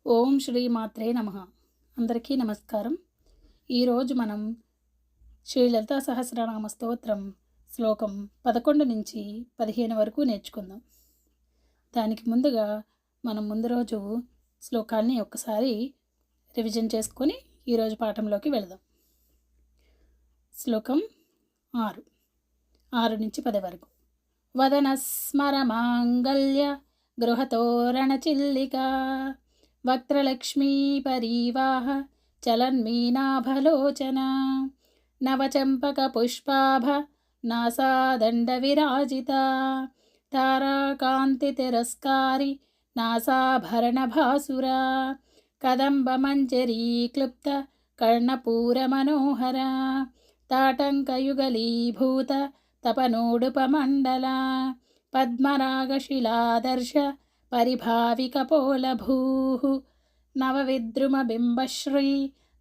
ఓం శ్రీ మాత్రే నమః. అందరికీ నమస్కారం. ఈరోజు మనం శ్రీ లలితా సహస్రనామ స్తోత్రం శ్లోకం 11 నుంచి 15 వరకు నేర్చుకుందాం. దానికి ముందుగా మనం ముందు రోజు శ్లోకాన్ని ఒక్కసారి రివిజన్ చేసుకొని ఈరోజు పాఠంలోకి వెళదాం. శ్లోకం 6 నుంచి 10 వరకు. వదన స్మర మాంగళ్య గృహతోరణ చిల్లికా వక్త్రలక్ష్మీ పరీవాహ చలన్మీనాభలోచన నవచంపక పుష్పాభ నాసాదండ విరాజిత తారాకాంతి తిరస్కారి నాసాభరణ భాసురా కదంబ మంజరీ క్లుప్త కర్ణపూర మనోహర తాటంకయుగలీభూత తపనోడుపమండల పద్మరాగశిలాదర్శ పరిభావికపోలభూః నవవిద్రుమబింబశ్రీ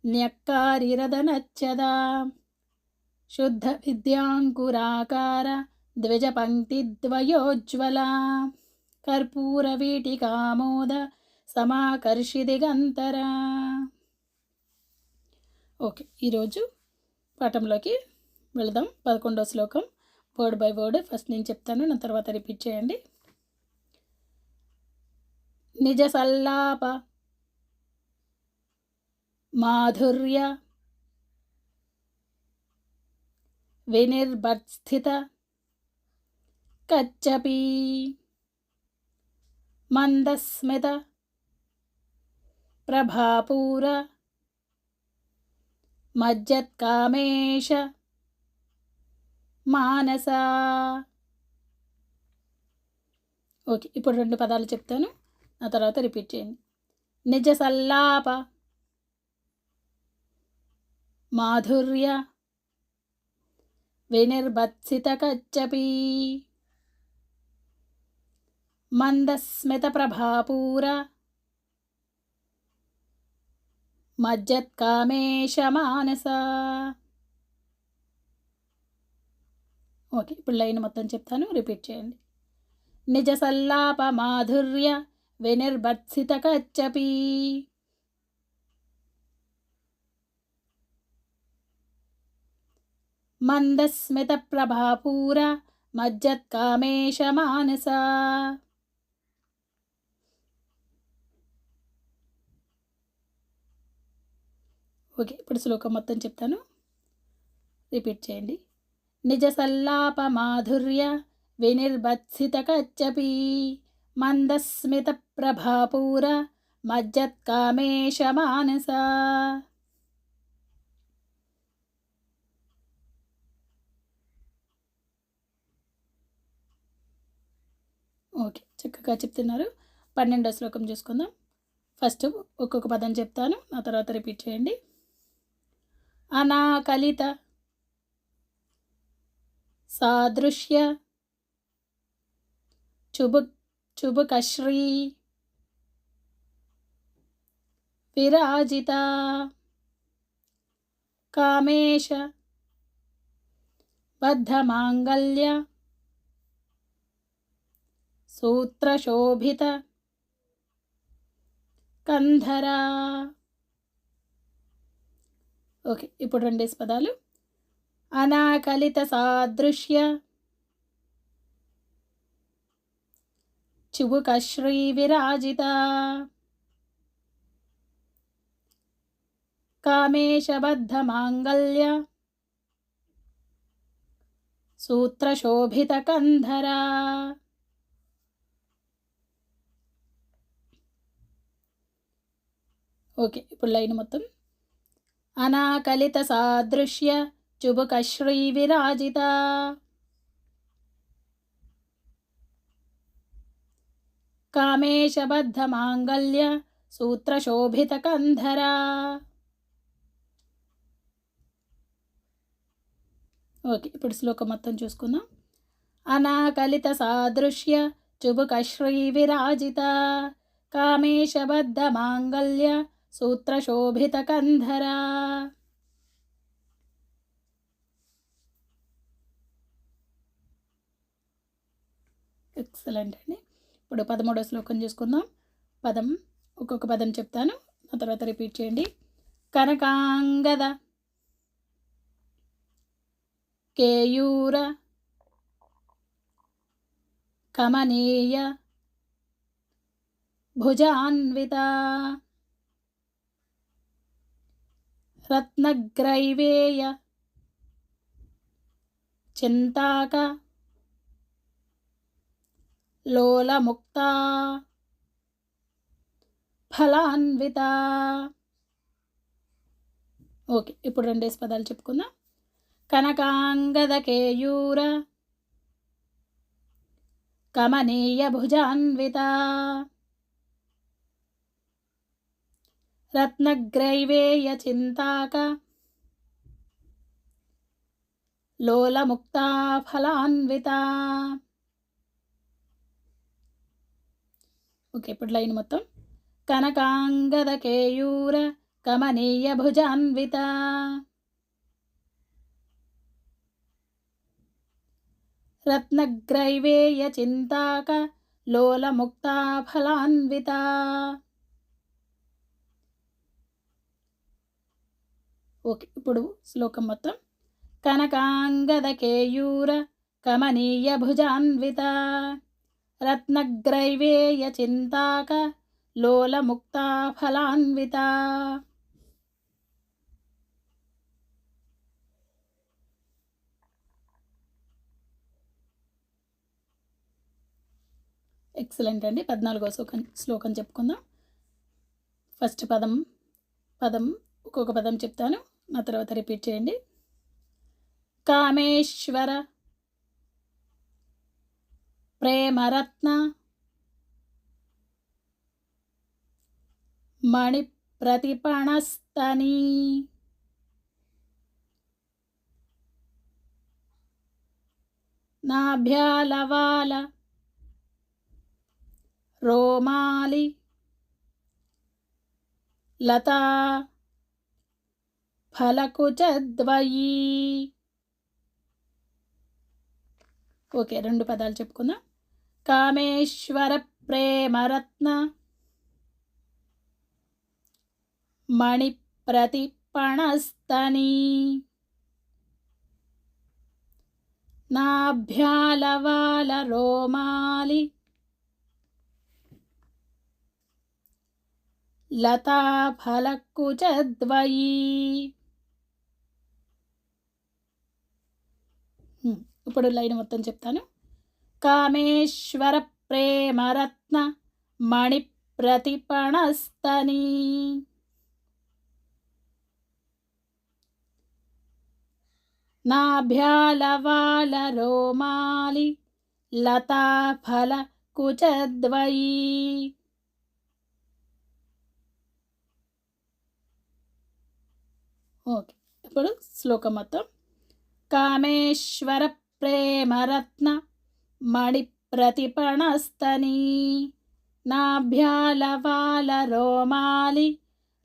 న్యక్కారిరదనచ్చదా శుద్ధ విద్యాంకురాకార ద్విజపంక్తిద్వయోజ్వలా కర్పూరవీటికామోద సమాకర్షి దిగంతరా. ఓకే, ఈరోజు పాఠంలోకి వెళదాం. 11వ శ్లోకం వర్డ్ బై వర్డ్ ఫస్ట్ నేను చెప్తాను, నా తర్వాత రిపీట్ చేయండి. నిజ సల్లాప మాధుర్య వినిర్భత్స్థిత కచ్చపీ మందస్మిత ప్రభాపూర మజ్జత్కామేశ మానసా. ఓకే, ఇప్పుడు 2 పదాలు చెప్తాను, ఆ తర్వాత రిపీట్ చేయండి. నిజ సల్లాప మాధుర్య వినిర్భత్సిత కచ్చపీ మందస్మిత ప్రభాపూర మజ్జత్కామేశ మానస. ఓకే, ఇప్పుడు లైన్ మొత్తం చెప్తాను, రిపీట్ చేయండి. నిజ సల్లాప మాధుర్య వినిర్భత్సిత కచ్చపీ మందస్మిత ప్రభాపూర మజ్జత్కామేశ మానస. ఓకే, ఇప్పుడు శ్లోకం మొత్తం చెప్తాను, రిపీట్ చేయండి. నిజ సల్లాప మాధుర్య వినిర్భత్సిత కచ్చపీ మందస్మిత ప్రభాపూర మజ్జత్కామేశ మానస. ఓకే, చక్కగా చెప్తున్నారు. 12వ శ్లోకం చూసుకుందాం. ఫస్ట్ ఒక్కొక్క పదం చెప్తాను, ఆ తర్వాత రిపీట్ చేయండి. అనాకలిత సాదృశ్య చుబుకశ్రీ విరాజిత కామేశ బద్ధమాంగళ్య సూత్రశోభిత కంధరా. ఓకే, ఇప్పుడు 2 పదాలు. అనాకలిత సాదృశ్య చుబుకశ్రీ విరాజిత కామేశబద్ధమాంగళ్య సూత్రశోభిత కంధరా. ఓకే, ఇప్పుడు లైన్ మొత్తం. అనాకలిత సాదృశ్య చుబుకశ్రీ విరాజిత కామేశబద్ధమాంగళ్య సూత్రశోభిత కంధరా. ఓకే, ఇప్పుడు శ్లోకం మొత్తం చూసుకుందాం. అనాకలిత సాదృశ్య చుబుకశ్రీ విరాజిత కామేశబద్ధమాంగళ్య సూత్రశోభిత కంధరా. ఎక్సలెంట్ అండి. ఇప్పుడు 13వ శ్లోకం చూసుకుందాం. పదం ఒక్కొక్క పదం చెప్తాను, ఆ తర్వాత రిపీట్ చేయండి. కనకాంగద, కేయూర, కమనీయ, భుజాన్విత, రత్నగ్రైవేయ, చింతాక, లోలముక్తా, ఫలాన్విత. ఓకే, ఇప్పుడు రెండేసి పదాలు చెప్పుకుందాం. కనకాంగద కేయూర, కమనీయ భుజాన్విత, రత్నగ్రైవేయ చింతాక, లోలముక్తా ఫలాన్విత. ఓకే, ఇప్పుడు లైన్ మొత్తం. కనకాంగద కేయూర, కమనీయ భుజాన్విత, రత్నగ్రైవేయ చింతాక, లోలముక్తా ఫలాన్విత. ఓకే, ఇప్పుడు శ్లోకం మొత్తం. కనకాంగద కేయూర, కమనీయ భుజాన్విత, రత్నగ్రైవేయ చింతాక, లోలముక్తా ఫలాన్విత. ఎక్సలెంట్ అండి. 14వ శ్లోకం చెప్పుకుందాం. ఫస్ట్ పదం ఒక్కొక్క పదం చెప్తాను, ఆ తర్వాత రిపీట్ చేయండి. కామేశ్వర, ప్రేమరత్న, మణిప్రతిపణస్తనీ, నాభ్యాలవాల, రోమాలి, లతా, ఫలకుచద్వయీ. ఓకే, రెండు పదాలు చెప్పుకుందాం. కామేశ్వర, ప్రేమరత్న, మణిప్రతిపణస్తనీ, నాభ్యాలవాల, రోమాలి, లతా ఫలకుచద్వయీ. ఇప్పుడు లైన్ మొత్తం చెప్తాను. కామేశ్వర, ప్రేమరత్న, మణిప్రతిపణస్తనీ, నాభ్యాలవాల, రోమాలి, లతా ఫలకుచద్వయీ. ఓకే, ఇప్పుడు శ్లోకం మొత్తం. కామేశ్వర, ప్రేమరత్న, మణిప్రతిపణస్తనీ, నాభ్యాలవాల, రోమాలి,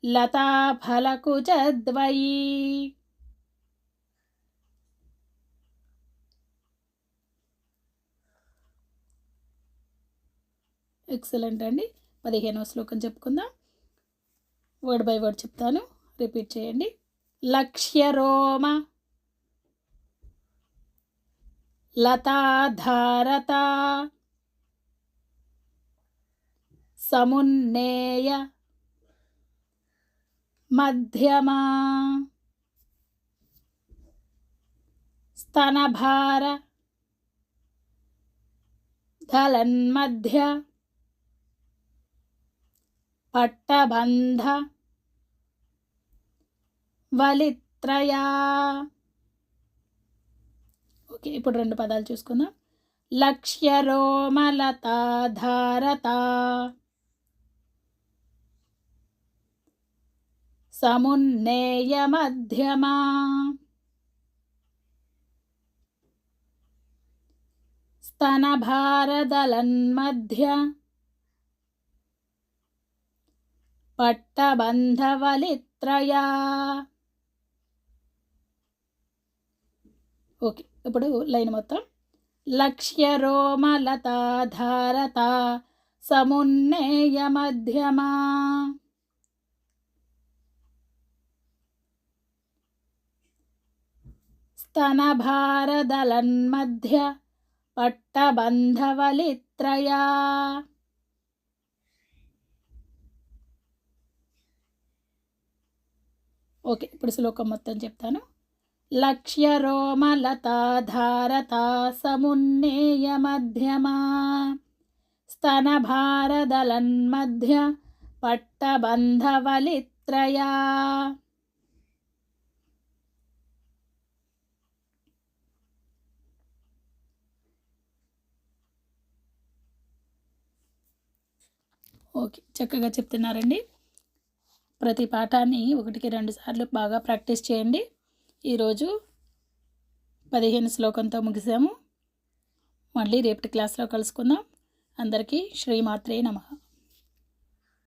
లతా ఫలకుచద్వయీ. ఎక్సలెంట్ అండి. 15వ శ్లోకం చెప్పుకుందాం. వర్డ్ బై వర్డ్ చెప్తాను, రిపీట్ చేయండి. లక్ష్యరోమ, లతాధారత, సమున్నేయ, మధ్యమా, స్తనభార, దళన్మధ్య, పట్టబంధ, వలిత్రయా. ఓకే, ఇప్పుడు రెండు పదాలు చూసుకుందాం. లక్ష్యరోమలతాధారత, సమున్నేయ, మధ్యమా, స్తనభారదలన్మధ్య, పట్టబంధవలిత్రయా. ఓకే, ఇప్పుడు లైన్ మొత్తం. లక్ష్యరోమలతాధారత, సమున్నేయ మధ్యమా. స్తనభారదలన్మధ్య పట్టబంధవలిత్రయా. ఓకే, ఇప్పుడు శ్లోకం మొత్తం చెప్తాను. లక్ష్యరోమలతాధారతా సమున్నేయ మధ్యమా. స్తనభారదలన్మధ్య పట్టబంధవలిత్రయా. ఓకే, చక్కగా చెప్తున్నారండి. ప్రతి పాఠాన్ని 1-2 సార్లు బాగా ప్రాక్టీస్ చేయండి. ఈరోజు 15 శ్లోకంతో ముగిసాము. మళ్ళీ రేపటి క్లాస్లో కలుసుకుందాం. అందరికీ శ్రీమాత్రే నమః.